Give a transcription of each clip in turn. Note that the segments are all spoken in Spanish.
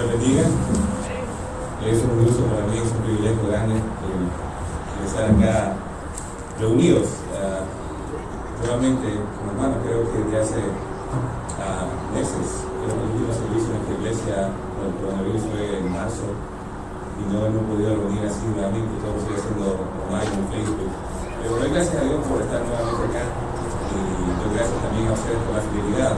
me bendiga. Es un gusto para mí, es un privilegio grande el estar acá reunidos. Nuevamente, como hermano, creo que desde hace meses, el último servicio en esta iglesia, el coronavirus fue en marzo, y no hemos podido reunir así nuevamente, todo sigue haciendo online en Facebook. Pero doy gracias a Dios por estar nuevamente acá, y doy gracias también a ustedes por la fidelidad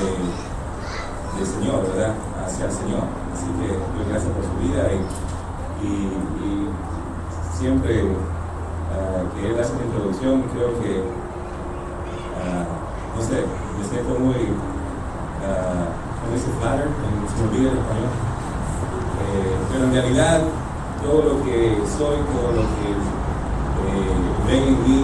del Señor, ¿verdad? Hacia el Señor. Así que doy gracias por su vida y siempre que él hace la introducción, creo que, no sé, me siento muy, ¿cómo dice? Flattered, se me olvida el español. Pero en realidad, todo lo que soy, todo lo que ven en mí,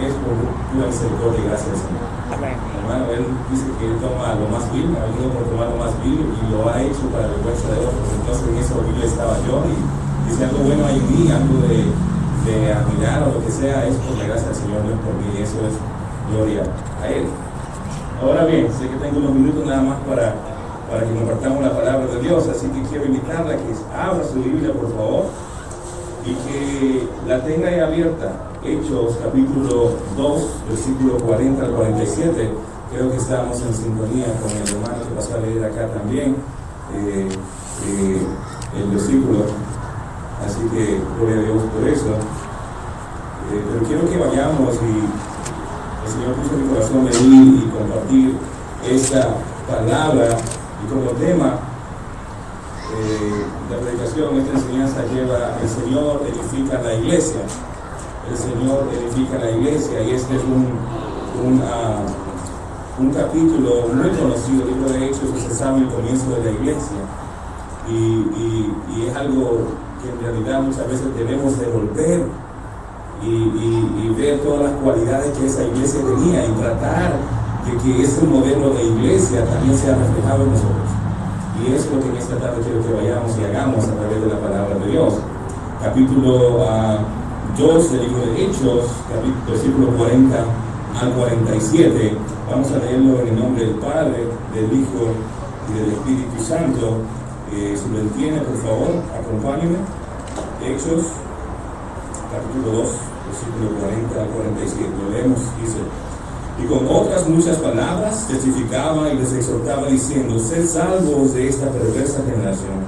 es por una misericordia y gracia del Señor. Hermano, él dice que él toma lo más vil, ha venido por tomar lo más vil y lo ha hecho para la vergüenza de otros. Entonces en esa Biblia estaba yo y si algo bueno hay en mí, algo de admirar o lo que sea, es por la gracia del Señor, no es por mí, y eso es gloria a Él. Ahora bien, sé que tengo unos minutos nada más para que compartamos la palabra de Dios, así que quiero invitarla a que abra su Biblia, por favor, y que la tenga ahí abierta. Hechos capítulo 2, versículo 40 al 47. Creo que estamos en sintonía con el hermano que pasó a leer acá también el versículo. Así que gloria a Dios por eso. Pero quiero que vayamos y el Señor puso en mi corazón venir y compartir esta palabra y como tema la predicación, esta enseñanza lleva: el Señor edifica la iglesia. El Señor edifica la iglesia, y este es un capítulo muy conocido. El libro de Hechos, se sabe el comienzo de la iglesia, y es algo que en realidad muchas veces debemos de volver y ver todas las cualidades que esa iglesia tenía y tratar de que ese modelo de iglesia también sea reflejado en nosotros. Y es lo que en esta tarde quiero que vayamos y hagamos a través de la palabra de Dios. Capítulo 2 del libro de Hechos, versículo 40 al 47. Vamos a leerlo en el nombre del Padre, del Hijo y del Espíritu Santo. Si lo entiende, por favor, acompáñenme. Hechos, capítulo 2, versículo 40 al 47. Lo leemos, dice: y con otras muchas palabras testificaba y les exhortaba diciendo: sed salvos de esta perversa generación.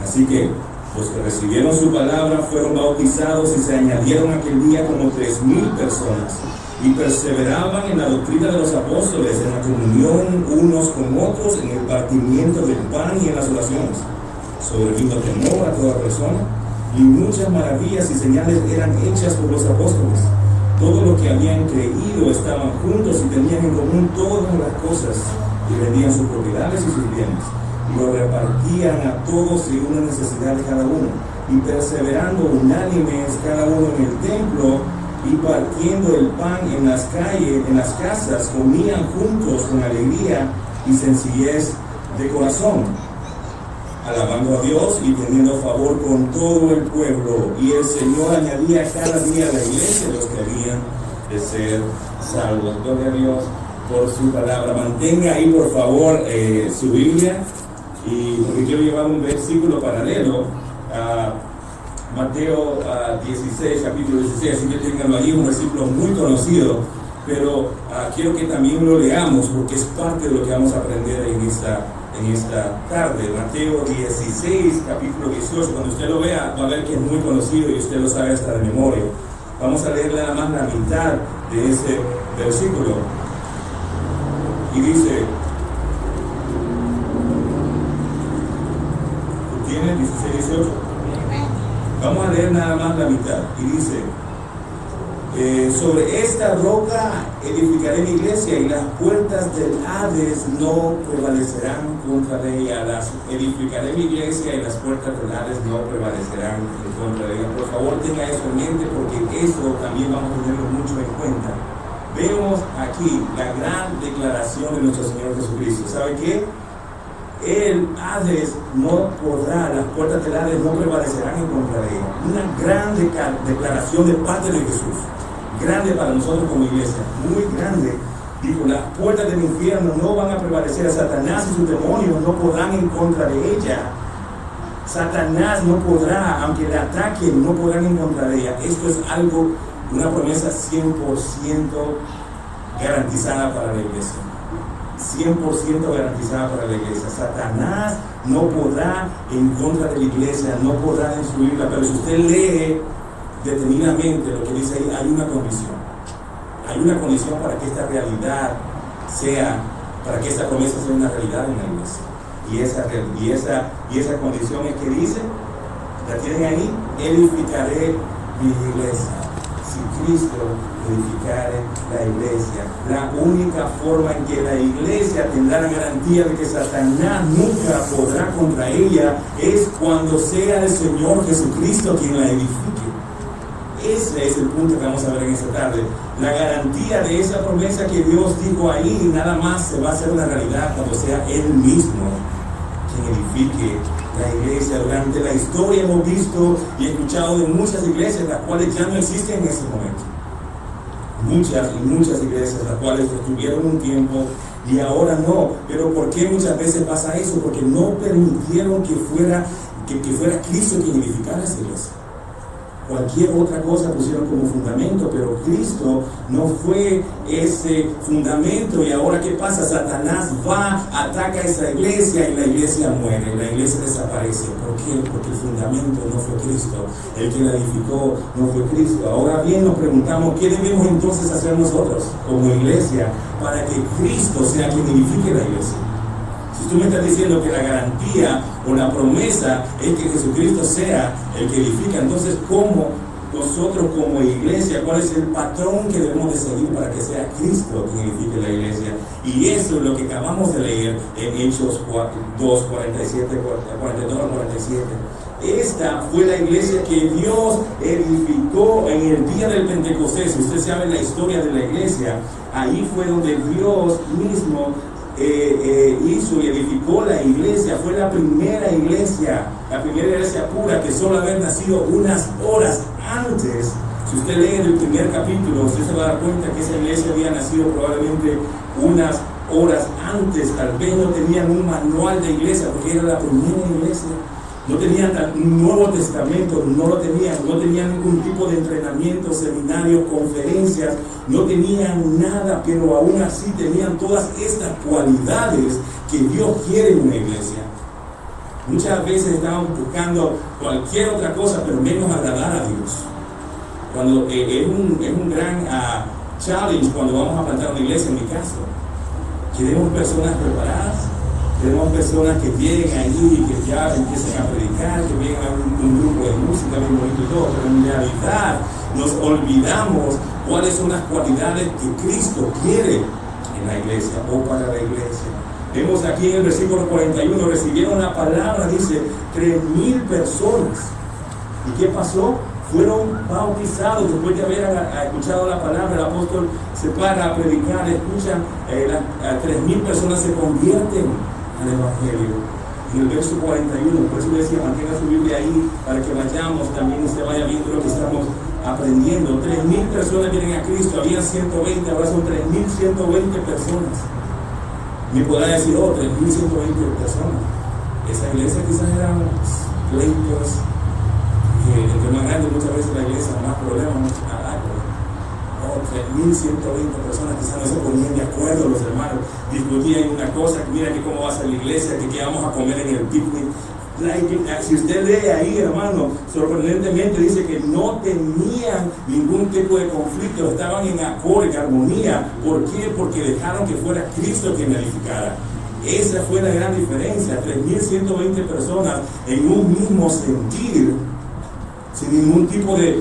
Así que los que recibieron su palabra fueron bautizados, y se añadieron aquel día como 3,000 personas, y perseveraban en la doctrina de los apóstoles, en la comunión unos con otros, en el partimiento del pan y en las oraciones. Sobrevino temor a toda persona, y muchas maravillas y señales eran hechas por los apóstoles. Todo lo que habían creído estaban juntos y tenían en común todas las cosas, y vendían sus propiedades y sus bienes, y lo repartían a todos según la necesidad de cada uno, y perseverando unánimes cada uno en el templo, y partiendo el pan en las calles, en las casas, comían juntos con alegría y sencillez de corazón, alabando a Dios y teniendo favor con todo el pueblo. Y el Señor añadía cada día a la iglesia los que habían de ser salvos. Gloria a Dios por su palabra. Mantenga ahí, por favor, su Biblia, y porque quiero llevar un versículo paralelo a Mateo 16, capítulo 16, así que ténganlo ahí, un versículo muy conocido, pero quiero que también lo leamos porque es parte de lo que vamos a aprender en esta tarde. Mateo 16, capítulo 18, cuando usted lo vea va a ver que es muy conocido y usted lo sabe hasta de memoria. Vamos a leer nada más la mitad de ese versículo, y dice, ¿tiene 16, 18? Vamos a leer nada más la mitad, y dice: sobre esta roca edificaré mi iglesia, y las puertas del Hades no prevalecerán contra ella. Edificaré mi iglesia, y las puertas del Hades no prevalecerán contra ella. Por favor, tenga eso en mente, porque eso también vamos a tenerlo mucho en cuenta. Vemos aquí la gran declaración de nuestro Señor Jesucristo. ¿Sabe qué? El Hades no podrá, las puertas del Hades no prevalecerán en contra de ella. Una gran declaración de parte de Jesús, grande para nosotros como iglesia, muy grande, Dijo, las puertas del infierno no van a prevalecer. Satanás y sus demonios no podrán en contra de ella. Satanás no podrá, aunque le ataquen, no podrán en contra de ella. Esto es algo, una promesa 100% garantizada para la iglesia. 100% garantizada para la iglesia. Satanás no podrá en contra de la iglesia, no podrá destruirla. Pero si usted lee detenidamente lo que dice ahí, hay una condición. Hay una condición para que esta realidad sea, para que esta promesa sea una realidad en la iglesia. Y esa condición es que dice, la tienen ahí, edificaré mi iglesia. Si Cristo edificare la iglesia, la única forma en que la iglesia tendrá la garantía de que Satanás nunca podrá contra ella es cuando sea el Señor Jesucristo quien la edifique. Ese es el punto que vamos a ver en esta tarde. La garantía de esa promesa que Dios dijo ahí, nada más se va a hacer una realidad cuando sea Él mismo quien edifique la iglesia. Durante la historia hemos visto y escuchado de muchas iglesias las cuales ya no existen en ese momento. Muchas iglesias las cuales estuvieron un tiempo y ahora no. Pero ¿por qué muchas veces pasa eso? Porque no permitieron que fuera Cristo quien edificara esa iglesia. Cualquier otra cosa pusieron como fundamento, pero Cristo no fue ese fundamento. Y ahora ¿qué pasa? Satanás va, ataca a esa iglesia y la iglesia muere, la iglesia desaparece. ¿Por qué? Porque el fundamento no fue Cristo, el que la edificó no fue Cristo. Ahora bien nos preguntamos, ¿qué debemos entonces hacer nosotros como iglesia para que Cristo sea quien edifique la iglesia? Si tú me estás diciendo que la garantía o la promesa es que Jesucristo sea el que edifica, entonces ¿cómo nosotros como iglesia, cuál es el patrón que debemos de seguir para que sea Cristo quien edifique la iglesia? Y eso es lo que acabamos de leer en Hechos 2, 47, 42 al 47. Esta fue la iglesia que Dios edificó en el día del Pentecostés. Si usted sabe la historia de la iglesia, ahí fue donde Dios mismo hizo y edificó la iglesia. Fue la primera iglesia pura, que solo haber nacido unas horas antes. Si usted lee el primer capítulo, usted se va a dar cuenta que esa iglesia había nacido probablemente unas horas antes. Tal vez no tenían un manual de iglesia porque era la primera iglesia. No tenían un Nuevo Testamento, no tenían ningún tipo de entrenamiento, seminarios, conferencias, no tenían nada, pero aún así tenían todas estas cualidades que Dios quiere en una iglesia. Muchas veces estamos buscando cualquier otra cosa, pero menos agradar a Dios. Cuando es un gran challenge cuando vamos a plantar una iglesia, en mi caso. Queremos personas preparadas. Tenemos personas que lleguen allí y que ya empiecen a predicar, que vengan a un grupo de música bien bonito y todo, pero en realidad nos olvidamos cuáles son las cualidades que Cristo quiere en la iglesia o para la iglesia. Vemos aquí en el versículo 41, recibieron la palabra, dice, 3,000 personas. ¿Y qué pasó? Fueron bautizados después de haber escuchado la palabra. El apóstol se para a predicar, escuchan, 3,000 personas se convierten al Evangelio. En el verso 41, por eso le decía, mantenga su Biblia ahí para que vayamos también y se vaya viendo lo que estamos aprendiendo. 3,000 personas vienen a Cristo, había 120, ahora son 3,120 personas. Me podrá decir, 3,120 personas. Esa iglesia quizás eran pleitos, que entre más grande muchas veces la iglesia, más problemas, más algo. 3,120 personas quizás no se ponían de acuerdo los hermanos, discutían una cosa, que mira que cómo va a ser la iglesia, que qué vamos a comer en el picnic. Si usted lee ahí, hermano, sorprendentemente dice que no tenían ningún tipo de conflicto, estaban en acuerdo, en armonía. ¿Por qué? Porque dejaron que fuera Cristo quien edificara. Esa fue la gran diferencia, 3,120 personas en un mismo sentir, sin ningún tipo de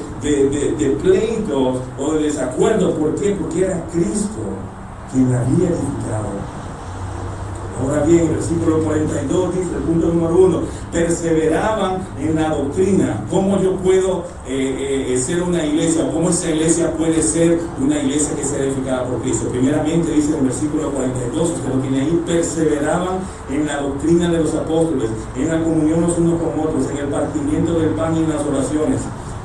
pleitos o de desacuerdo. ¿Por qué? Porque era Cristo quien la había edificado. Ahora bien, el versículo 42 dice, el punto número 1, perseveraban en la doctrina. ¿Cómo yo puedo ser una iglesia? ¿Cómo esa iglesia puede ser una iglesia que sea edificada por Cristo? Primeramente dice en el versículo 42, usted lo tiene ahí, perseveraban en la doctrina de los apóstoles, en la comunión los unos con otros, en el partimiento del pan y en las oraciones.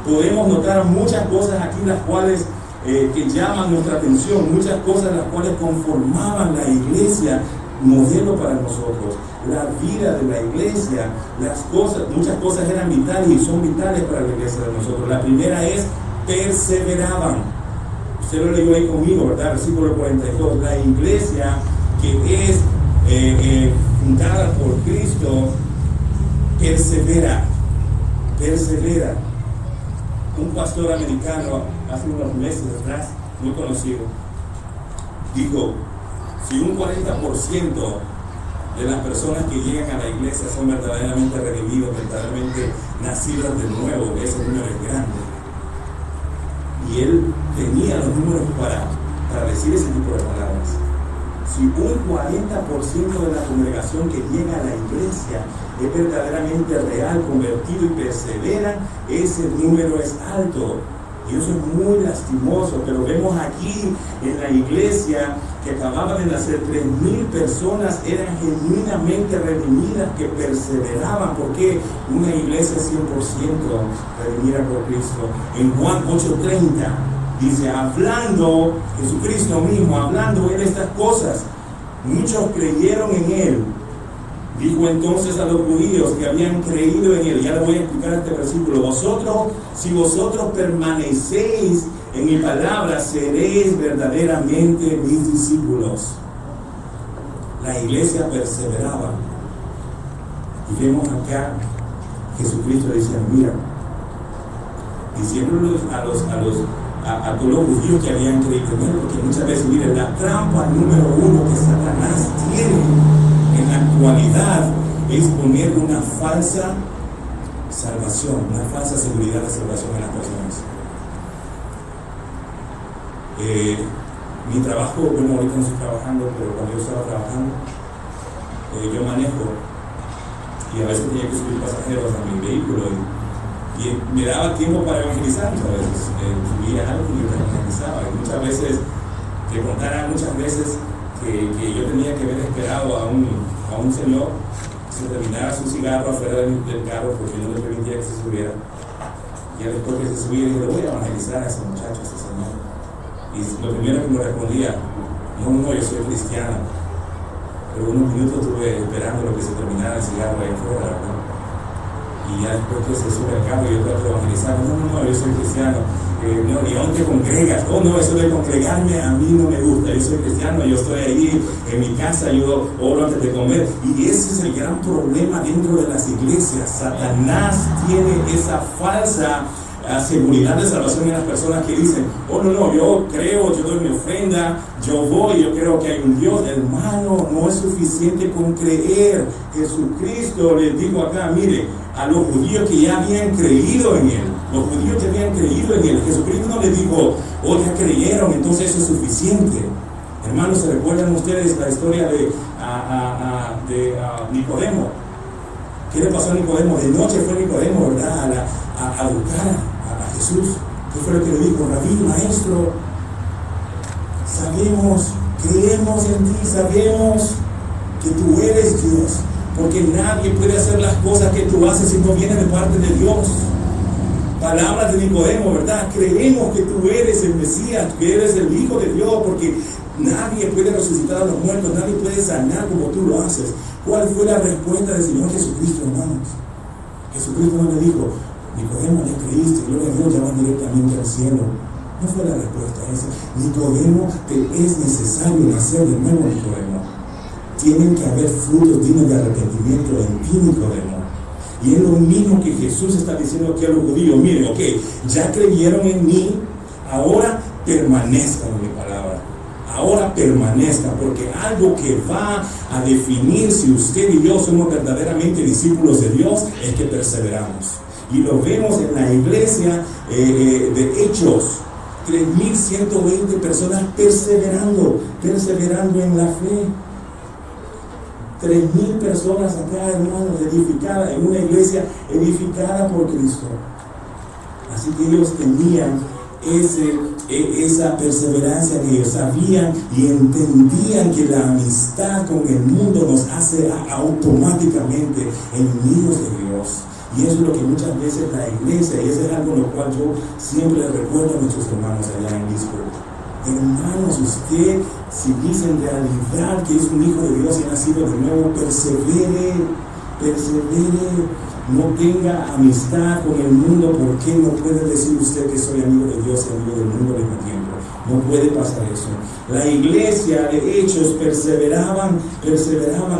Podemos notar muchas cosas aquí, las cuales que llaman nuestra atención, muchas cosas las cuales conformaban la iglesia, modelo para nosotros. La vida de la iglesia, muchas cosas eran vitales y son vitales para la iglesia de nosotros. La primera es perseveraban. Usted lo leyó ahí conmigo, ¿verdad? Versículo 42. La iglesia que es fundada por Cristo persevera. Un pastor americano hace unos meses atrás, muy conocido, dijo: si un 40% de las personas que llegan a la iglesia son verdaderamente redimidos, verdaderamente nacidos de nuevo, ese número es grande. Y él tenía los números para decir ese tipo de palabras. Si un 40% de la congregación que llega a la iglesia es verdaderamente real, convertido y persevera, ese número es alto. Y eso es muy lastimoso, pero vemos aquí en la iglesia que acababan de nacer 3,000 personas, eran genuinamente redimidas, que perseveraban, porque una iglesia 100% redimida por Cristo. En Juan 8:30 dice: hablando, Jesucristo mismo, hablando él estas cosas, muchos creyeron en él. Dijo entonces a los judíos que habían creído en él, ya les voy a explicar este versículo: si vosotros permanecéis en mi palabra, seréis verdaderamente mis discípulos. La iglesia perseveraba. Y vemos acá Jesucristo decía: mira, diciéndolos a todos los judíos que habían creído en él, porque muchas veces, miren, la trampa número uno que Satanás tiene en la actualidad es poner una falsa salvación, una falsa seguridad de salvación en las personas. Mi trabajo, bueno, ahorita no estoy trabajando, pero cuando yo estaba trabajando, yo manejo y a veces tenía que subir pasajeros a mi vehículo y me daba tiempo para evangelizar. Muchas veces subía algo y evangelizaba, y muchas veces te contara muchas veces que yo tenía que haber esperado a un señor que se terminara su cigarro afuera del carro porque no le permitía que se subiera. Y después que se subía, dije: le voy a evangelizar a ese muchacho, a ese señor. Y lo primero que me respondía: no, yo soy cristiano. Pero unos minutos estuve esperando lo que se terminara el cigarro ahí afuera, ¿verdad? Y ya después que se sube al carro, yo trato de evangelizar: no, yo soy cristiano. No, ¿y aún te congregas? Oh, no, eso de congregarme a mí no me gusta. Yo soy cristiano, yo estoy ahí en mi casa, yo oro antes de comer. Y ese es el gran problema dentro de las iglesias. Satanás tiene esa falsa seguridad de salvación en las personas que dicen: oh, no, yo creo, yo doy mi ofrenda, yo voy, yo creo que hay un Dios. Hermano, no es suficiente con creer. Jesucristo les dijo acá, mire, a los judíos que ya habían creído en él. Los judíos que habían creído en él. Jesucristo no les dijo: oh, ya creyeron, entonces eso es suficiente. Hermanos, ¿se recuerdan ustedes la historia de Nicodemo? ¿Qué le pasó a Nicodemo? De noche fue Nicodemo, ¿verdad? A buscar a Jesús. ¿Qué fue lo que le dijo? Rabí, maestro, creemos en ti, sabemos que tú eres Dios, porque nadie puede hacer las cosas que tú haces si no viene de parte de Dios. Palabras de Nicodemo, ¿verdad? Creemos que tú eres el Mesías, que eres el Hijo de Dios, porque nadie puede resucitar a los muertos, nadie puede sanar como tú lo haces. ¿Cuál fue la respuesta del Señor Jesucristo, hermanos? Jesucristo no le dijo: Nicodemo, ya creíste, gloria a Dios, ya vas directamente al cielo. No fue la respuesta esa. Nicodemo, te es necesario nacer de nuevo, Nicodemo. Tienen que haber frutos dignos de arrepentimiento en ti, Nicodemo. Y es lo mismo que Jesús está diciendo aquí a los judíos: miren, ok, ya creyeron en mí, ahora permanezcan en mi palabra. Ahora permanezcan, porque algo que va a definir si usted y yo somos verdaderamente discípulos de Dios es que perseveramos. Y lo vemos en la iglesia de Hechos: 3,120 personas perseverando en la fe. 3,000 personas acá, hermanos, edificadas en una iglesia edificada por Cristo. Así que ellos tenían esa perseverancia, que ellos sabían y entendían que la amistad con el mundo nos hace automáticamente enemigos de Dios. Y eso es lo que muchas veces la iglesia, y eso es algo en lo cual yo siempre recuerdo a nuestros hermanos allá en Leesburg. Hermanos, usted, si dice en realidad que es un hijo de Dios y ha nacido de nuevo, persevere, no tenga amistad con el mundo. ¿Por qué no puede decir usted que soy amigo de Dios y amigo del mundo al mismo tiempo? No puede pasar eso. La iglesia de Hechos perseveraban,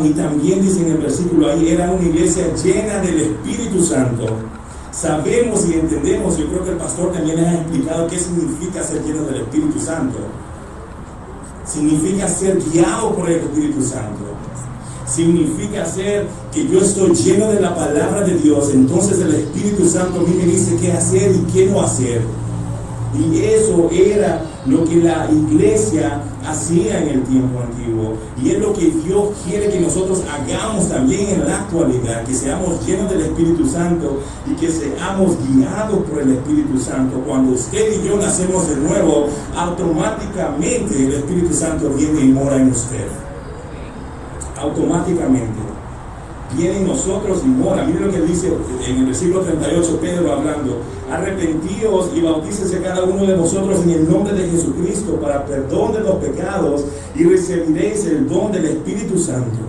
y también dice en el versículo ahí, era una iglesia llena del Espíritu Santo. Sabemos y entendemos, yo creo que el pastor también les ha explicado qué significa ser lleno del Espíritu Santo. Significa ser guiado por el Espíritu Santo. Significa ser que yo estoy lleno de la palabra de Dios, entonces el Espíritu Santo a mí me dice qué hacer y qué no hacer. Y eso era lo que la iglesia hacía en el tiempo antiguo, y es lo que Dios quiere que nosotros hagamos también en la actualidad, que seamos llenos del Espíritu Santo y que seamos guiados por el Espíritu Santo. Cuando usted y yo nacemos de nuevo, automáticamente el Espíritu Santo viene y mora en usted. Automáticamente viene en nosotros y mora. Miren lo que dice en el versículo 38 Pedro hablando: arrepentíos y bautícese cada uno de vosotros en el nombre de Jesucristo para perdón de los pecados, y recibiréis el don del Espíritu Santo.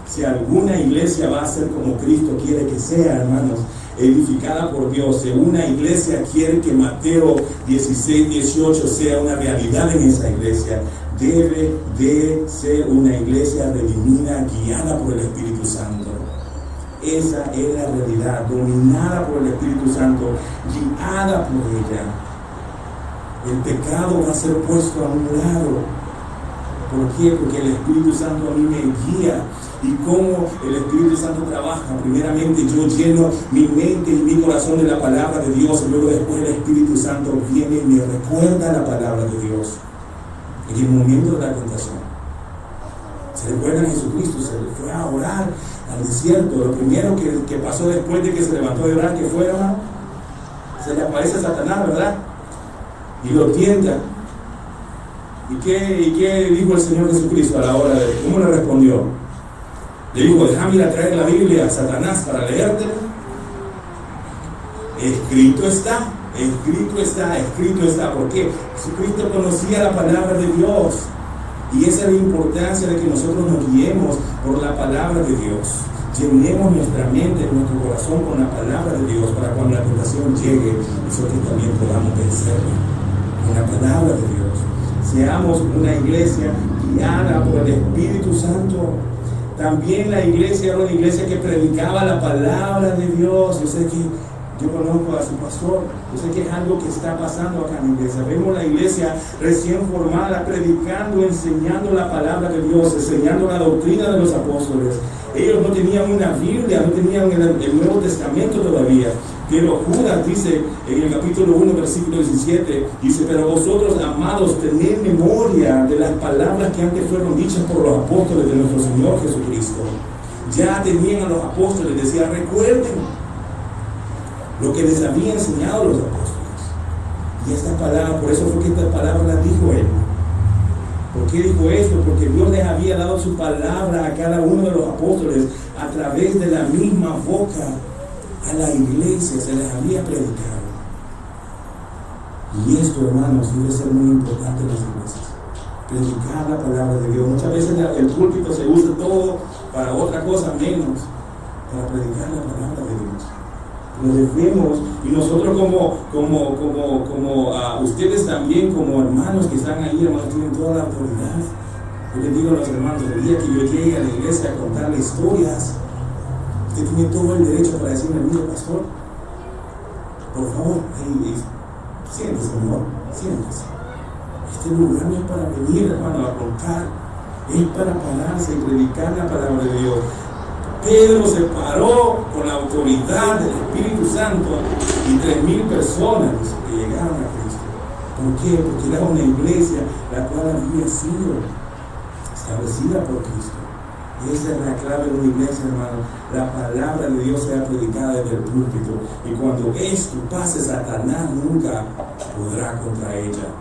Si alguna iglesia va a ser como Cristo quiere que sea, hermanos, edificada por Dios, si una iglesia quiere que Mateo 16:18 sea una realidad en esa iglesia, debe de ser una iglesia redimida, guiada por el Espíritu Santo. Esa es la realidad, dominada por el Espíritu Santo, guiada por ella. El pecado va a ser puesto a un lado. ¿Por qué? Porque el Espíritu Santo a mí me guía. ¿Y cómo el Espíritu Santo trabaja? Primeramente yo lleno mi mente y mi corazón de la palabra de Dios, y luego después el Espíritu Santo viene y me recuerda la palabra de Dios en el momento de la tentación. ¿Se recuerdan a Jesucristo? Se fue a orar al desierto. Lo primero que pasó después de que se levantó de orar, que fue, hermano, se le aparece a Satanás, ¿verdad? Y lo tienta. ¿Y qué dijo el Señor Jesucristo a la hora de? ¿Cómo le respondió? Le dijo: déjame ir a traer la Biblia a Satanás para leértela. Escrito está. ¿Por qué? Jesucristo conocía la palabra de Dios. Y esa es la importancia de que nosotros nos guiemos por la palabra de Dios. Llenemos nuestra mente, nuestro corazón con la palabra de Dios, para cuando la tentación llegue, nosotros también podamos vencerla con la palabra de Dios. Seamos una iglesia guiada por el Espíritu Santo. También la iglesia era una iglesia que predicaba la palabra de Dios. Yo conozco a su pastor, yo sé que es algo que está pasando acá en la iglesia. Vemos la iglesia recién formada, predicando, enseñando la palabra de Dios, enseñando la doctrina de los apóstoles. Ellos no tenían una Biblia, no tenían el Nuevo Testamento todavía. Pero Judas dice en el capítulo 1, versículo 17, dice: pero vosotros, amados, tened memoria de las palabras que antes fueron dichas por los apóstoles de nuestro Señor Jesucristo. Ya tenían a los apóstoles, decía: recuerden lo que les había enseñado los apóstoles. Y esta palabra, por eso fue que esta palabra la dijo él. ¿Por qué dijo esto? Porque Dios les había dado su palabra a cada uno de los apóstoles a través de la misma boca a la iglesia, se les había predicado. Y esto, hermanos, debe ser muy importante en las iglesias. Predicar la palabra de Dios. Muchas veces el púlpito se usa todo para otra cosa menos para predicar la palabra de Dios. Lo debemos, y nosotros como ustedes también, como hermanos que están ahí, hermanos, tienen toda la autoridad. Yo les digo a los hermanos: el día que yo llegue a la iglesia a contarle historias, usted tiene todo el derecho para decirme: mire, pastor, por favor, siéntese, señor, siéntese. Este lugar no es para venir, hermano, a contar, es para pararse y predicar la palabra de Dios. Pedro se paró con la autoridad del Espíritu Santo y 3,000 personas que llegaron a Cristo. ¿Por qué? Porque era una iglesia la cual había sido establecida por Cristo. Y esa es la clave de una iglesia, hermano. La palabra de Dios sea predicada desde el púlpito. Y cuando esto pase, Satanás nunca podrá contra ella.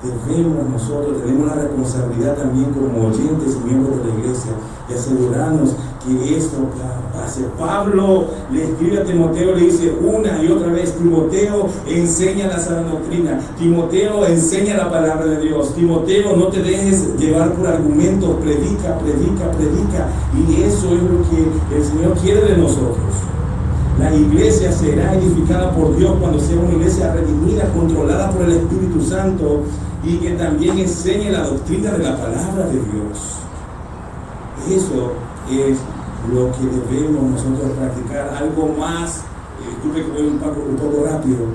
debemos nosotros, tenemos la responsabilidad también como oyentes y miembros de la iglesia de asegurarnos que esto pase. Pablo le escribe a Timoteo, le dice una y otra vez: Timoteo, enseña la sana doctrina. Timoteo, enseña la palabra de Dios. Timoteo, no te dejes llevar por argumentos, predica. Y eso es lo que el Señor quiere de nosotros. La iglesia será edificada por Dios cuando sea una iglesia redimida, controlada por el Espíritu Santo, y que también enseñe la doctrina de la palabra de Dios. Eso es lo que debemos nosotros practicar. Algo más, disculpe que voy un poco rápido,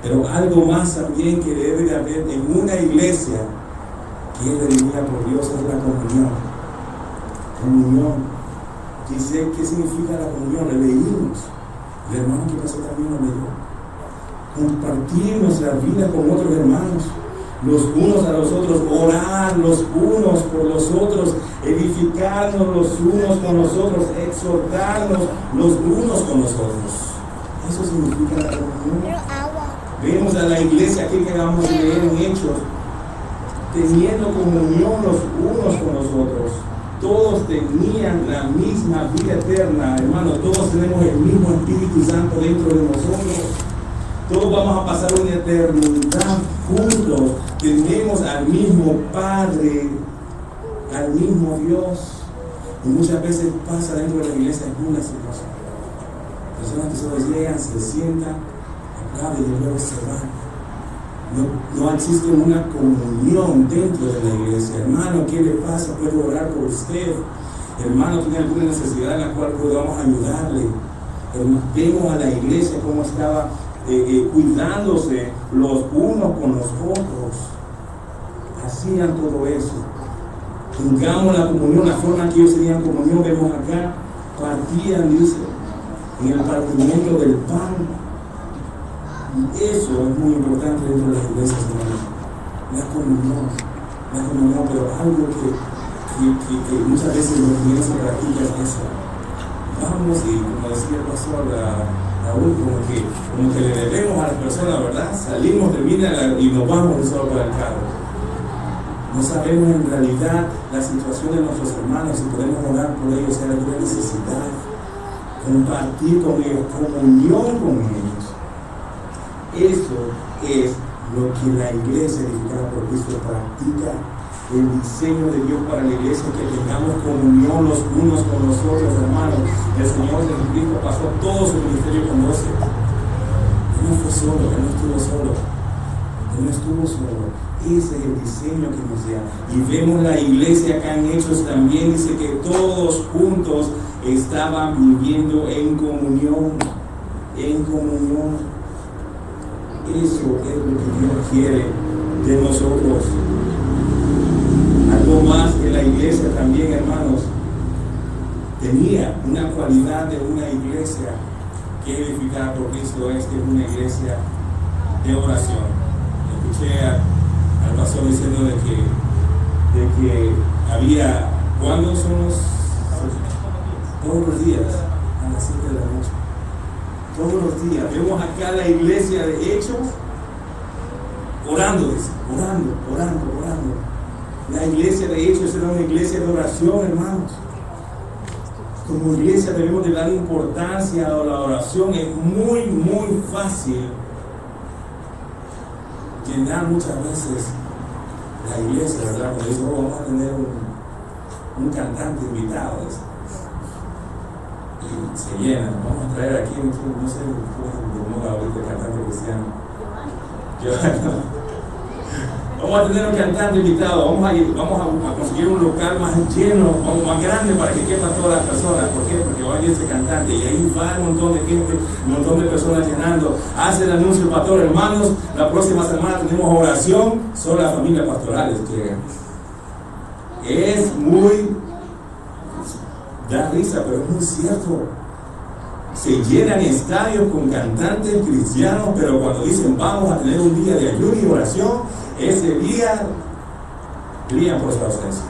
pero algo más también que debe de haber en una iglesia que es redimida por Dios es la comunión. Comunión. ¿Qué significa la comunión? Le leímos. El hermano que pasó también lo leyó. Compartir nuestra vida con otros hermanos, los unos a los otros, orar los unos por los otros, edificarnos los unos con los otros, exhortarnos los unos con los otros. Eso significa la comunión. Vemos a la iglesia aquí que vamos a leer en Hechos, teniendo comunión los unos con los otros. Todos tenían la misma vida eterna, hermano. Todos tenemos el mismo Espíritu Santo dentro de nosotros. Todos vamos a pasar una eternidad juntos. Tenemos al mismo Padre, al mismo Dios. Y muchas veces pasa dentro de la iglesia una situación. Personas que solo llegan, se sientan, aplauden y luego se van. No existe una comunión dentro de la iglesia. Hermano, ¿qué le pasa? ¿Puedo orar por usted? Hermano, ¿tiene alguna necesidad en la cual podamos ayudarle? Vemos a la iglesia cómo estaba cuidándose los unos con los otros. Hacían todo eso. Tengamos la comunión, la forma que ellos tenían comunión. Vemos acá, partían, dice, en el partimiento del pan. Y eso es muy importante dentro de las iglesias, hermanos. La comunión, pero algo que muchas veces los que se practica es eso. Vamos, y como decía el pastor Raúl, como que le debemos a las personas, ¿verdad? Salimos, termina y nos vamos solo para el carro. No sabemos en realidad la situación de nuestros hermanos, si podemos orar por ellos, si hay alguna necesidad, compartir con ellos, comunión con ellos. Eso es lo que la iglesia edificada por Cristo practica, el diseño de Dios para la iglesia, que tengamos comunión los unos con los otros, hermanos. El Señor Jesucristo pasó todo su ministerio con 12. Él no fue solo, Él no estuvo solo. Ese es el diseño que nos da. Y vemos la iglesia acá en Hechos también, dice que todos juntos estaban viviendo en comunión. Eso es lo que Dios quiere de nosotros. Algo más que la iglesia también, hermanos, tenía una cualidad de una iglesia que edificada por Cristo, es que es una iglesia de oración. Escuché al pastor diciendo de que había, ¿cuándo son los? Todos los días, a las 7 de la noche. Todos los días. Vemos acá la iglesia de Hechos orando. La iglesia de Hechos era una iglesia de oración, hermanos. Como iglesia debemos de dar importancia a la oración. Es muy fácil llenar muchas veces la iglesia, ¿verdad? Por eso vamos a tener un cantante invitado. Y se llena. Vamos a traer aquí, no sé cómo ahorita el cantante cristiano. Vamos a tener un cantante invitado, vamos a conseguir un local más lleno, más grande para que quepan todas las personas. ¿Por qué? Porque va a ir ese cantante y ahí va un montón de gente, un montón de personas llenando. Hace el anuncio el pastor, hermanos, la próxima semana tenemos oración, solo las familias pastorales llegan. Es muy, da risa, pero es muy cierto. Se llenan estadios con cantantes cristianos, pero cuando dicen vamos a tener un día de ayuno y oración, ese día brillan por su ausencia.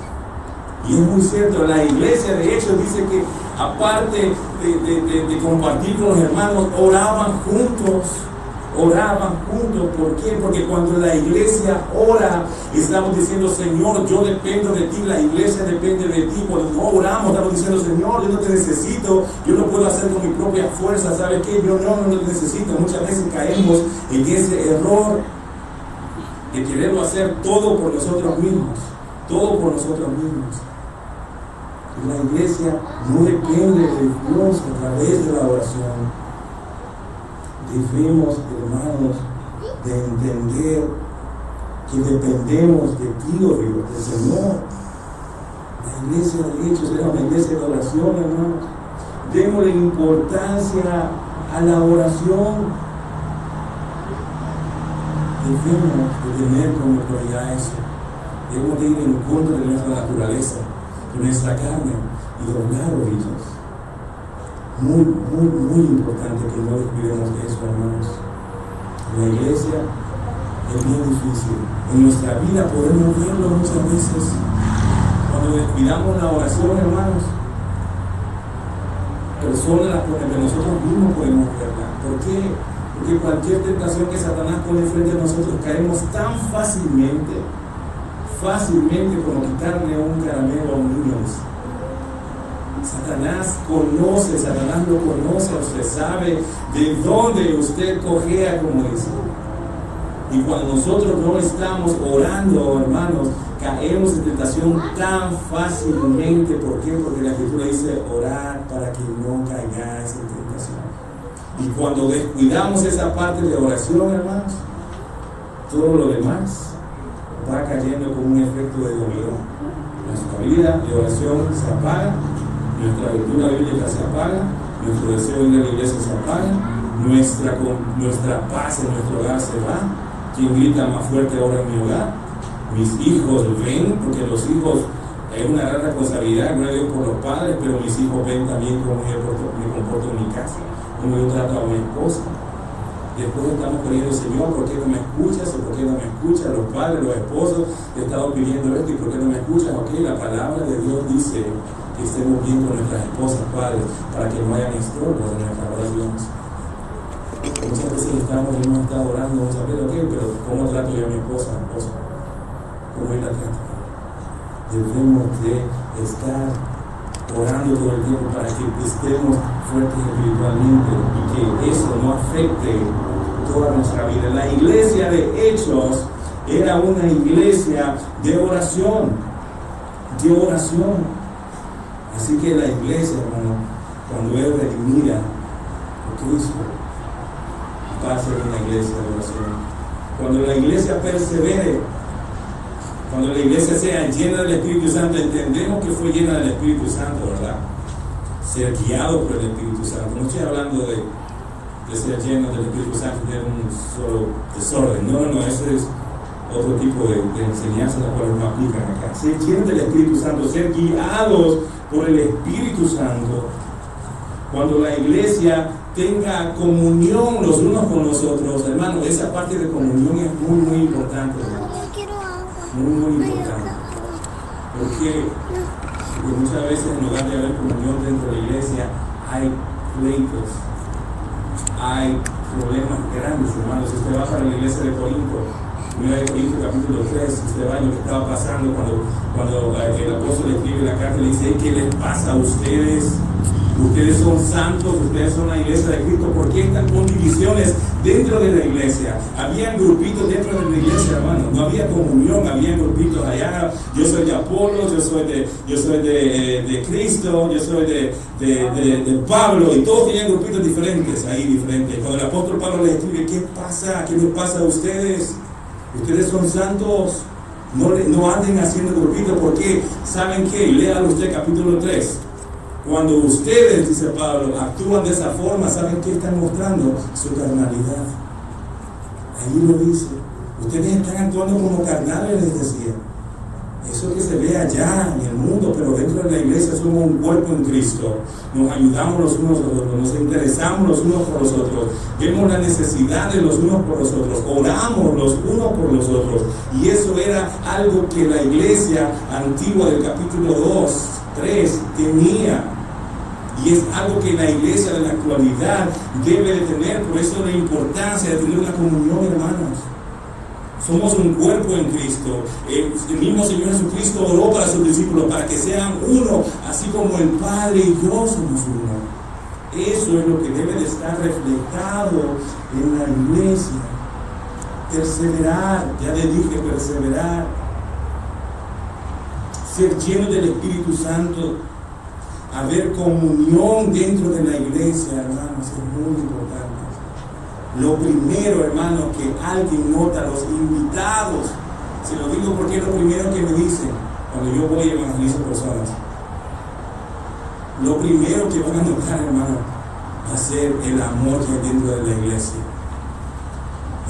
Y es muy cierto, la iglesia de hecho dice que aparte de compartir con los hermanos, oraban juntos. oraban juntos. ¿Por qué? Porque cuando la iglesia ora, estamos diciendo, Señor, yo dependo de ti, la iglesia depende de ti. Cuando no oramos, estamos diciendo, Señor, yo no te necesito, yo no puedo hacer con mi propia fuerza, ¿sabes qué? Yo no te necesito. Muchas veces caemos en ese error de quererlo hacer todo por nosotros mismos, todo por nosotros mismos. Y la iglesia no depende de Dios a través de la oración. Debemos, hermanos, de entender que dependemos de ti, oh Dios, del Señor. La iglesia de Hechos era una iglesia de oración, hermanos. Démosle importancia a la oración. Debemos de tener como prioridad eso. Debemos de ir en contra de nuestra naturaleza, de nuestra carne y doblar rodillas. Muy importante que no descuidemos de eso, hermanos. En la iglesia es bien difícil. En nuestra vida podemos verlo muchas veces. Cuando descuidamos la oración, hermanos, personas con las que nosotros mismos podemos verla. ¿Por qué? Porque cualquier tentación que Satanás pone frente a nosotros, caemos tan fácilmente como quitarle un caramelo a un niño. Satanás lo conoce, usted sabe de dónde usted cojea, como dice. Y cuando nosotros no estamos orando, hermanos, caemos en tentación tan fácilmente. ¿Por qué? Porque la Escritura dice orar para que no caigáis en tentación. Y cuando descuidamos esa parte de oración, hermanos, todo lo demás va cayendo con un efecto de dominó. Nuestra vida de oración se apaga. Nuestra lectura bíblica se apaga, nuestro deseo de ir a la iglesia se apaga, nuestra paz en nuestro hogar se va. Quien grita más fuerte ahora en mi hogar? Mis hijos ven, porque los hijos es una gran responsabilidad, no es por los padres, pero mis hijos ven también cómo yo me comporto en mi casa, cómo yo trato a mi esposa. Después estamos pidiendo, Señor, ¿por qué no me escuchas? ¿O por qué no me escuchas? Los padres, los esposos, he estado pidiendo esto, ¿y por qué no me escuchas? Ok, la palabra de Dios dice que estemos bien con nuestras esposas, padres, para que no hayan estorbos en nuestras oraciones. Muchas veces estamos en un estado orando, muchas veces, ok, pero ¿cómo trato yo a mi esposa? ¿Cómo yo la trato? Debemos de estar orando todo el tiempo para que estemos fuertes espiritualmente y que eso no afecte toda nuestra vida. La iglesia de Hechos era una iglesia de oración, Así que la iglesia, hermano, cuando es redimida por Cristo, va a ser una iglesia de oración. Cuando la iglesia persevere, cuando la iglesia sea llena del Espíritu Santo, entendemos que fue llena del Espíritu Santo, ¿verdad? Ser guiado por el Espíritu Santo. No estoy hablando de ser lleno del Espíritu Santo y tener un solo desorden. No, ese es otro tipo de enseñanza la cual no aplican acá. Ser llenos del Espíritu Santo, ser guiados por el Espíritu Santo. Cuando la iglesia tenga comunión los unos con los otros, hermano, esa parte de comunión es muy importante. Muy importante. Porque muchas veces en lugar de haber comunión dentro de la iglesia, hay pleitos, hay problemas grandes, hermanos. Si usted va para la iglesia de Corinto, mira de Corinto capítulo 3, usted va a lo que estaba pasando cuando el apóstol escribe la carta y le dice, ¿qué les pasa a ustedes? Ustedes son santos, ustedes son la iglesia de Cristo. ¿Por qué están con divisiones dentro de la iglesia? Habían grupitos dentro de la iglesia, hermano. No había comunión, había grupitos allá. Yo soy de Apolo, yo soy de Cristo, yo soy de Pablo, y todos tenían grupitos diferentes, ahí diferentes. Cuando el apóstol Pablo les escribe, ¿qué pasa? ¿Qué les pasa a ustedes? Ustedes son santos. No anden haciendo grupitos, porque ¿saben qué? Léalo usted capítulo 3. Cuando ustedes, dice Pablo, actúan de esa forma, ¿saben qué están mostrando? Su carnalidad. Ahí lo dice. Ustedes están actuando como carnales, les decía. Eso que se ve allá en el mundo, pero dentro de la iglesia somos un cuerpo en Cristo. Nos ayudamos los unos a los otros, nos interesamos los unos por los otros, vemos la necesidad de los unos por los otros, oramos los unos por los otros. Y eso era algo que la iglesia antigua del capítulo 2, 3 tenía. y es algo que la iglesia de la actualidad debe de tener. Por eso la importancia de tener una comunión, hermanos. Somos un cuerpo en Cristo. El mismo Señor Jesucristo oró para sus discípulos para que sean uno, así como el Padre y yo somos uno. Eso es lo que debe de estar reflejado en la iglesia. Perseverar, ya le dije, perseverar. Ser lleno del Espíritu Santo. Haber comunión dentro de la iglesia, hermanos, es muy importante. Lo primero, hermano, que alguien nota, los invitados, se lo digo porque es lo primero que me dicen cuando yo voy a evangelizar personas. Lo primero que van a notar, hermano, va a ser el amor que hay dentro de la iglesia.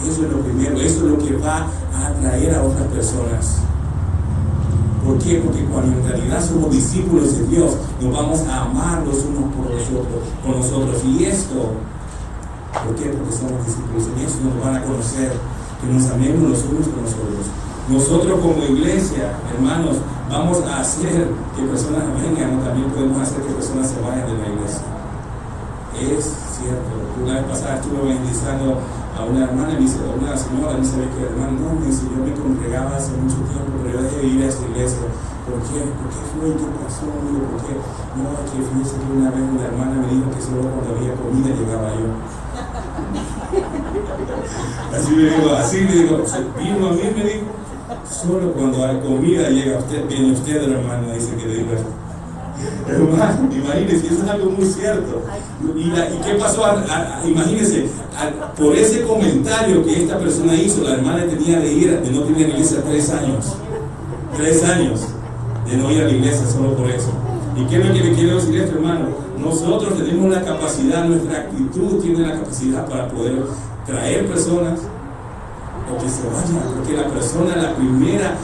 Eso es lo primero, eso es lo que va a atraer a otras personas. ¿Por qué? Porque cuando en realidad somos discípulos de Dios, nos vamos a amar los unos por nosotros. Y esto, ¿por qué? Porque somos discípulos en eso, nos van a conocer, que nos amemos los unos con los otros. Nosotros como iglesia, hermanos, vamos a hacer que personas vengan, o también podemos hacer que personas se vayan de la iglesia. Es cierto. Una vez pasada estuve evangelizando a una hermana, a una señora, me dice que hermano, no, me dice, yo me congregaba hace mucho tiempo, pero yo dejé de ir a esta iglesia. ¿Por qué? ¿Por qué fue? ¿Qué pasó? ¿Por qué? No, es que fíjese que una vez una hermana me dijo que solo cuando había comida llegaba yo. Así me digo, vino a mí, me dijo, solo cuando hay comida llega usted, viene usted, hermano, dice que le digo esto. Hermano, imagínense, eso es algo muy cierto. ¿Y qué pasó? Imagínense, por ese comentario que esta persona hizo, la hermana tenía de ir, de no ir a la iglesia 3 años. 3 años de no ir a la iglesia solo por eso. ¿Y qué es lo que le quiero decir esto, hermano? Nosotros tenemos la capacidad, nuestra actitud tiene la capacidad para poder traer personas o que se vayan, porque la persona, la primera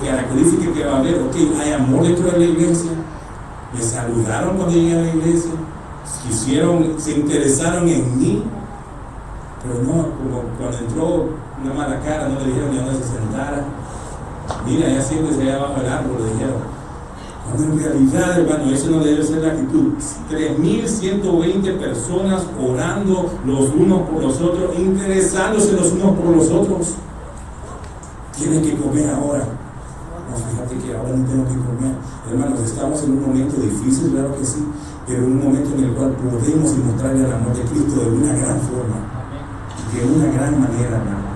característica que va a haber, ok, hay amor dentro de la iglesia, me saludaron cuando llegué a la iglesia, se interesaron en mí, pero no, como cuando entró una mala cara, no le dijeron ni a dónde se sentara, mira, ya siéntese allá abajo del árbol, le dijeron. Cuando en realidad, hermano, eso no debe ser la actitud. 3.120 personas orando los unos por los otros, interesándose los unos por los otros. Tienen que comer ahora. No, fíjate que ahora no tengo que comer. Hermanos, estamos en un momento difícil, claro que sí, pero en un momento en el cual podemos demostrarle el amor de Cristo de una gran forma, de una gran manera, hermano.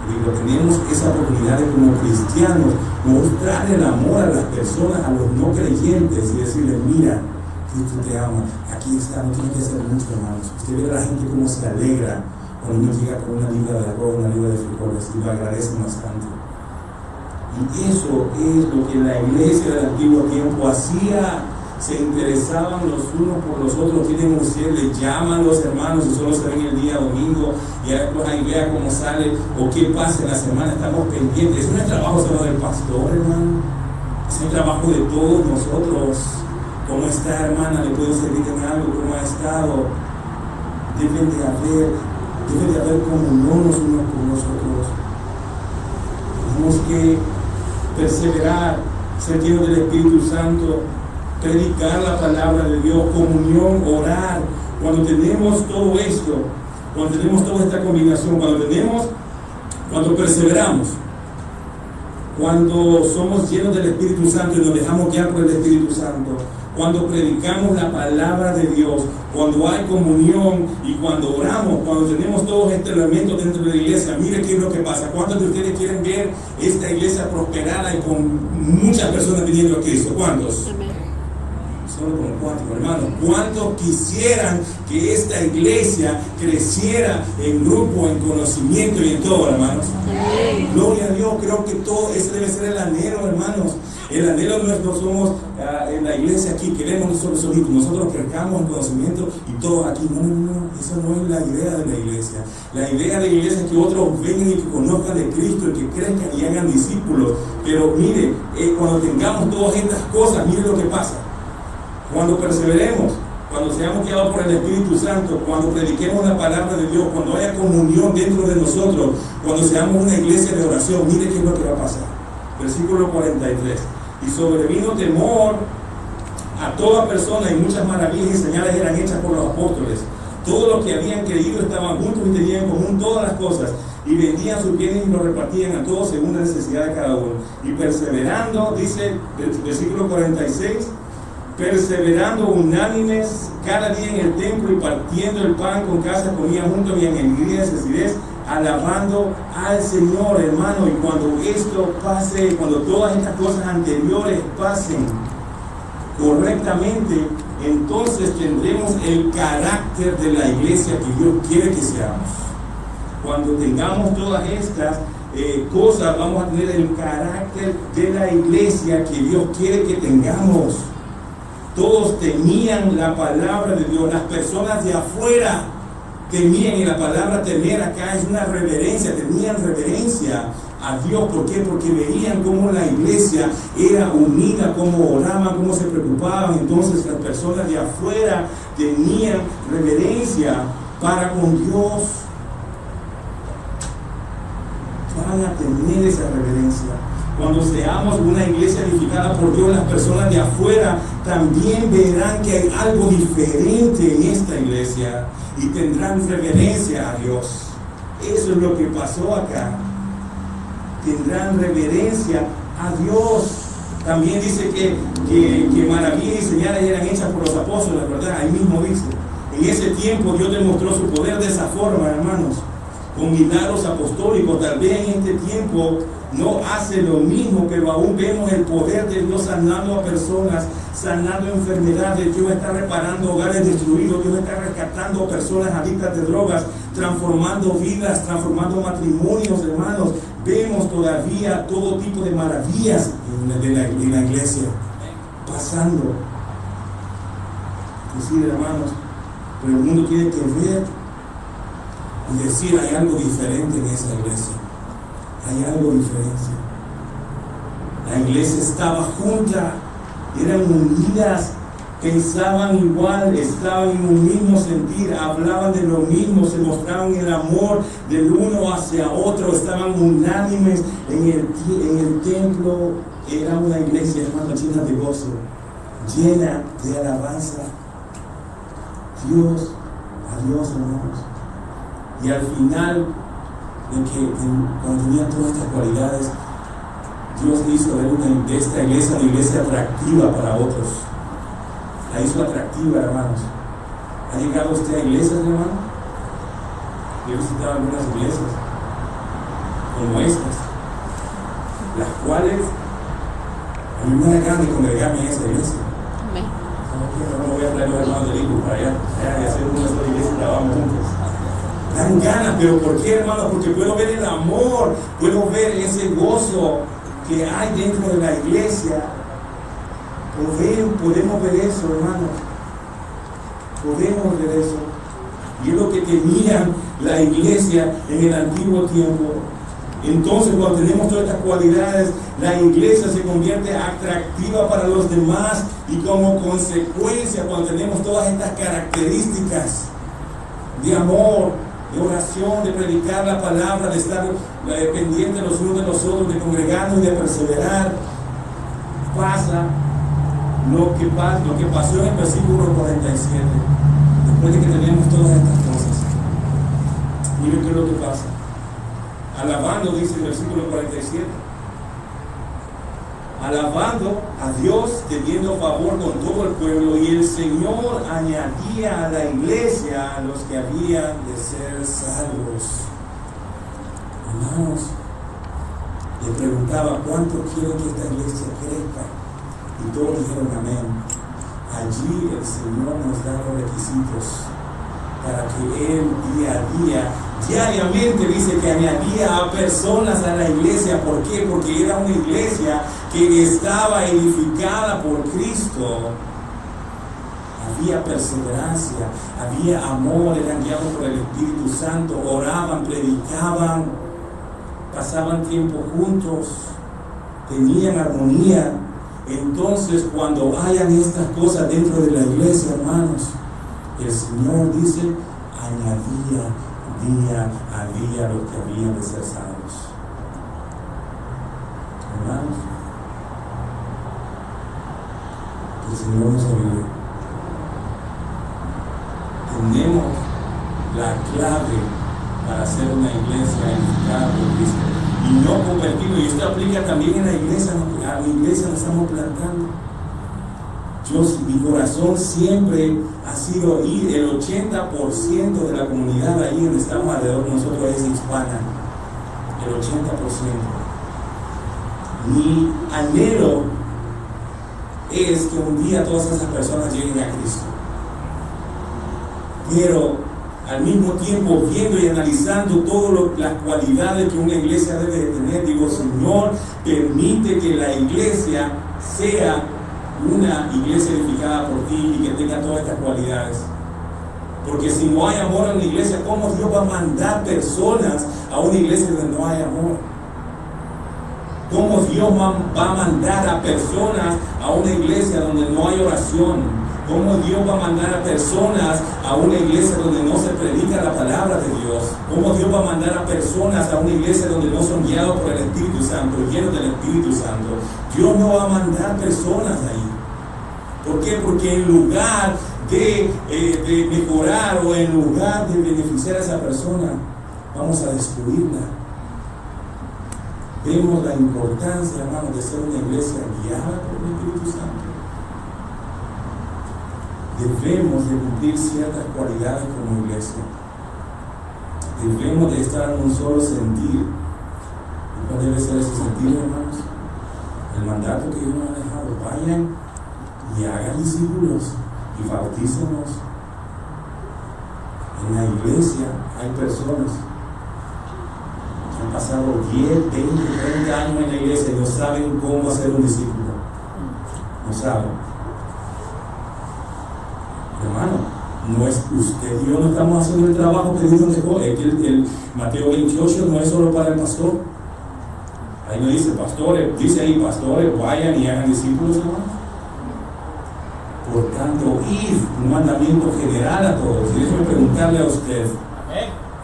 Digo, tenemos esa oportunidad de, como cristianos, mostrar el amor a las personas, a los no creyentes, y decirles, mira, Cristo te ama, aquí está, no tiene que ser mucho, hermanos. Usted ve a la gente cómo se alegra cuando uno llega con una libra de arroz, una libra de frijoles, y lo agradecen bastante. Y eso es lo que la iglesia del antiguo tiempo hacía. Se interesaban los unos por los otros, tienen un cielo, le llaman los hermanos y solo se ven el día domingo y después ahí vea cómo sale o qué pasa en la semana, estamos pendientes. Eso no es trabajo solo del pastor, hermano, es el trabajo de todos nosotros. ¿Cómo está, hermana? ¿Le puedo servir en algo? ¿Cómo ha estado? Debe de haber comunión los unos por nosotros. Tenemos que perseverar, ser llenos del Espíritu Santo, predicar la palabra de Dios, comunión, orar. Cuando tenemos todo esto, cuando tenemos toda esta combinación, cuando perseveramos, cuando somos llenos del Espíritu Santo y nos dejamos guiar por el Espíritu Santo, cuando predicamos la palabra de Dios, cuando hay comunión y cuando oramos, cuando tenemos todos estos elementos dentro de la iglesia, mire qué es lo que pasa. ¿Cuántos de ustedes quieren ver esta iglesia prosperada y con muchas personas viniendo a Cristo? ¿Cuántos? Solo como 4, hermanos. ¿Cuántos quisieran que esta iglesia creciera en grupo, en conocimiento y en todo, hermanos? Amén. Gloria a Dios. Creo que todo ese debe ser el anhelo, hermanos. El anhelo nuestro somos en la iglesia aquí, queremos nosotros crezcamos en conocimiento y todo aquí. No, eso no es la idea de la iglesia. La idea de la iglesia es que otros vengan y que conozcan de Cristo, y que crezcan y hagan discípulos. Pero mire, cuando tengamos todas estas cosas, mire lo que pasa. Cuando perseveremos, cuando seamos guiados por el Espíritu Santo, cuando prediquemos la palabra de Dios, cuando haya comunión dentro de nosotros, cuando seamos una iglesia de oración, mire qué es lo que va a pasar. Versículo 43. Y sobrevino temor a toda persona, y muchas maravillas y señales eran hechas por los apóstoles. Todos los que habían creído estaban juntos y tenían en común todas las cosas, y vendían sus bienes y los repartían a todos según la necesidad de cada uno. Y perseverando, dice el versículo 46, perseverando unánimes cada día en el templo y partiendo el pan con casa comían juntos y en alegría y sencillez, alabando al Señor, hermano. Y cuando esto pase, cuando todas estas cosas anteriores pasen correctamente, entonces tendremos el carácter de la iglesia que Dios quiere que seamos. Cuando tengamos todas estas cosas, vamos a tener el carácter de la iglesia que Dios quiere que tengamos. Todos temían la palabra de Dios. Las personas de afuera temían, y la palabra temer acá es una reverencia. Tenían reverencia a Dios. ¿Por qué? Porque veían cómo la iglesia era unida, cómo oraban, cómo se preocupaban. Entonces las personas de afuera tenían reverencia para con Dios. Van a tener esa reverencia. Cuando seamos una iglesia edificada por Dios, las personas de afuera también verán que hay algo diferente en esta iglesia y tendrán reverencia a Dios. Eso es lo que pasó acá. Tendrán reverencia a Dios. También dice que maravillas y señales eran hechas por los apóstoles, ¿verdad? Ahí mismo dice. En ese tiempo Dios demostró su poder de esa forma, hermanos, con milagros apostólicos. Tal vez en este tiempo no hace lo mismo, pero aún vemos el poder de Dios sanando a personas, sanando enfermedades. Dios está reparando hogares destruidos. Dios está rescatando a personas adictas de drogas, transformando vidas, transformando matrimonios, hermanos. Vemos todavía todo tipo de maravillas en la iglesia pasando. Es decir, hermanos, pero el mundo tiene que ver y decir: hay algo diferente en esa iglesia. Hay algo diferente. La iglesia estaba junta, eran unidas, pensaban igual, estaban en un mismo sentir, hablaban de lo mismo, se mostraban el amor del uno hacia otro, estaban unánimes en el templo. Era una iglesia, hermano, llena de gozo, llena de alabanza. Dios, a Dios, hermanos. Y al final, cuando tenía todas estas cualidades, Dios hizo de esta iglesia una iglesia atractiva para otros. La hizo atractiva, hermanos. ¿Ha llegado usted a iglesias, hermano? Yo he visitado algunas iglesias como estas, las cuales a mí me da ganas de congregarme en esa iglesia. No voy a traer los hermanos del hijo para allá y hacer una sola iglesia y trabajamos juntos. Dan ganas, pero ¿por qué, hermano? Porque puedo ver el amor, puedo ver ese gozo que hay dentro de la iglesia. Podemos ver eso, hermanos. Podemos ver eso. Y es lo que tenían la iglesia en el antiguo tiempo. Entonces, cuando tenemos todas estas cualidades, la iglesia se convierte atractiva para los demás, y como consecuencia, cuando tenemos todas estas características de amor, de oración, de predicar la palabra, de estar pendientes los unos de los otros, de congregarnos y de perseverar, pasa lo que pasó en el versículo 47. Después de que tenemos todas estas cosas, miren qué es lo que pasa. Alabando, dice el versículo 47, alabando a Dios, teniendo favor con todo el pueblo, y el Señor añadía a la iglesia a los que habían de ser salvos. Hermanos, le preguntaba: ¿cuánto quieren que esta iglesia crezca? Y todos dijeron amén. Allí el Señor nos da los requisitos para que Él día a día, diariamente, dice que añadía a personas a la iglesia. ¿Por qué? Porque era una iglesia que estaba edificada por Cristo. Había perseverancia, había amor, eran guiados por el Espíritu Santo, oraban, predicaban, pasaban tiempo juntos, tenían armonía. Entonces, cuando hayan estas cosas dentro de la iglesia, hermanos, el Señor dice: añadía día a día los que habían de ser salvos. Hermanos, Que el Señor nos ayude. Tenemos la clave para ser una iglesia edificada por Cristo y no convertirnos. Y esto aplica también en la iglesia. A la iglesia la estamos plantando. Mi corazón siempre ha sido, y el 80% de la comunidad ahí donde estamos alrededor de nosotros es hispana. El 80%. Mi anhelo es que un día todas esas personas lleguen a Cristo. Pero al mismo tiempo, viendo y analizando todas las cualidades que una iglesia debe de tener, digo, Señor, permite que la iglesia sea una iglesia edificada por ti y que tenga todas estas cualidades. Porque si no hay amor en la iglesia, ¿cómo Dios va a mandar personas a una iglesia donde no hay amor? ¿Cómo Dios va a mandar a personas a una iglesia donde no hay oración? ¿Cómo Dios va a mandar a personas a una iglesia donde no se predica la palabra de Dios? ¿Cómo Dios va a mandar a personas a una iglesia donde no son guiados por el Espíritu Santo, llenos del Espíritu Santo? Dios no va a mandar personas ahí. ¿Por qué? Porque en lugar de mejorar o en lugar de beneficiar a esa persona, vamos a destruirla. Vemos la importancia, hermanos, de ser una iglesia guiada por el Espíritu Santo. Debemos de cumplir ciertas cualidades como iglesia. Debemos de estar en un solo sentir. ¿Y cuál debe ser ese sentido, hermanos? El mandato que Dios nos ha dejado: vayan y hagan discípulos y bautícenos. En la iglesia hay personas que han pasado 10, 20, 30 años en la iglesia y no saben cómo hacer un discípulo. No saben. Hermano, no es usted y yo no estamos haciendo el trabajo que Dios nos dejó. Es que el Mateo 28 no es solo para el pastor. Ahí no dice pastores, dice ahí pastores, vayan y hagan discípulos, hermano. Por tanto, id, un mandamiento general a todos. Y déjeme preguntarle a usted: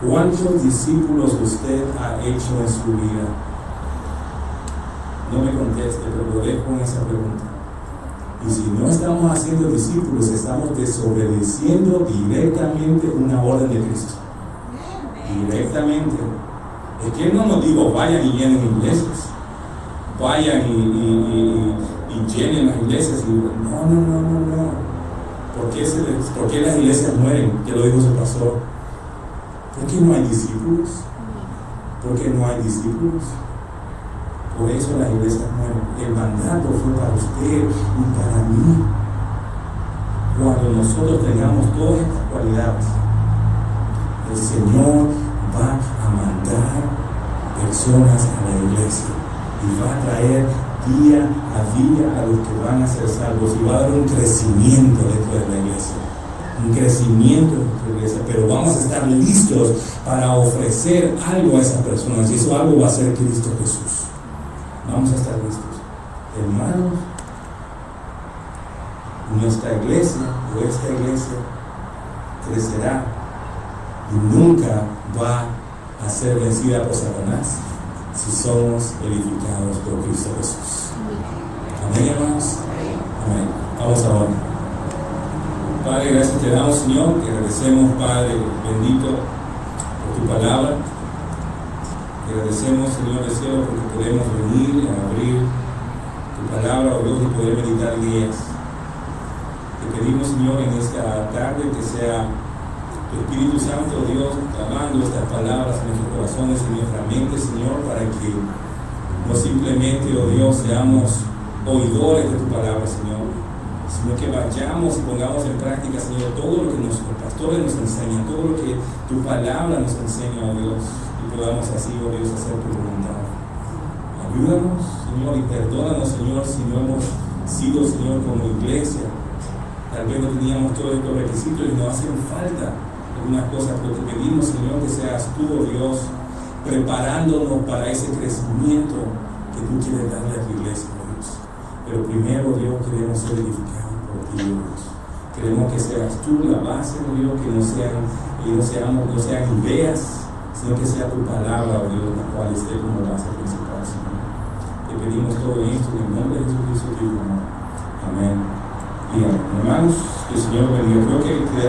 ¿cuántos discípulos usted ha hecho en su vida? No me conteste, pero lo dejo en esa pregunta. Y si no estamos haciendo discípulos, estamos desobedeciendo directamente una orden de Cristo. Directamente. Es que Él no nos dijo: vayan y llenen iglesias, vayan y llenen las iglesias. No. ¿Por qué las iglesias mueren? Que lo dijo su pastor. ¿Por qué no hay discípulos? ¿Por qué no hay discípulos? Por eso las iglesias mueren. El mandato fue para usted y para mí. Cuando nosotros tengamos todas estas cualidades, el Señor va a mandar personas a la iglesia y va a traer día a día a los que van a ser salvos, y va a dar un crecimiento dentro de la iglesia. Un crecimiento dentro de la iglesia. Pero vamos a estar listos para ofrecer algo a esas personas, y eso algo va a ser Cristo Jesús. Vamos a estar listos. Hermanos, nuestra iglesia o esta iglesia crecerá y nunca va a ser vencida por Satanás si somos edificados por Cristo Jesús. Amén, hermanos. Amén. Vamos a orar. Padre, gracias te damos, Señor, que agradecemos, Padre bendito, por tu palabra. Te agradecemos, Señor del cielo, porque podemos venir a abrir tu palabra, oh Dios, y poder meditar en ellas. Te pedimos, Señor, en esta tarde que sea tu Espíritu Santo, Dios, clamando estas palabras en nuestros corazones, en nuestra mente, Señor, para que no simplemente, oh Dios, seamos oidores de tu palabra, Señor, sino que vayamos y pongamos en práctica, Señor, todo lo que nuestros pastores nos enseñan, todo lo que tu palabra nos enseña, oh Dios, y podamos así, oh Dios, hacer tu voluntad. Ayúdanos, Señor, y perdónanos, Señor, si no hemos sido, Señor, como iglesia. Tal vez no teníamos todos estos requisitos y nos hacen falta algunas cosas, pero te pedimos, Señor, que seas tú, oh Dios, preparándonos para ese crecimiento que tú quieres darle a tu iglesia, oh Dios. Pero primero, Dios, queremos ser edificados por ti, oh Dios. Queremos que seas tú la base, oh Dios, que no sean ideas, sino que sea tu palabra, oh Dios, la cual esté como base principal, Señor. Te pedimos todo esto en el nombre de Jesucristo, tu Hijo. Amén. hermanos, que el Señor bendiga. Creo que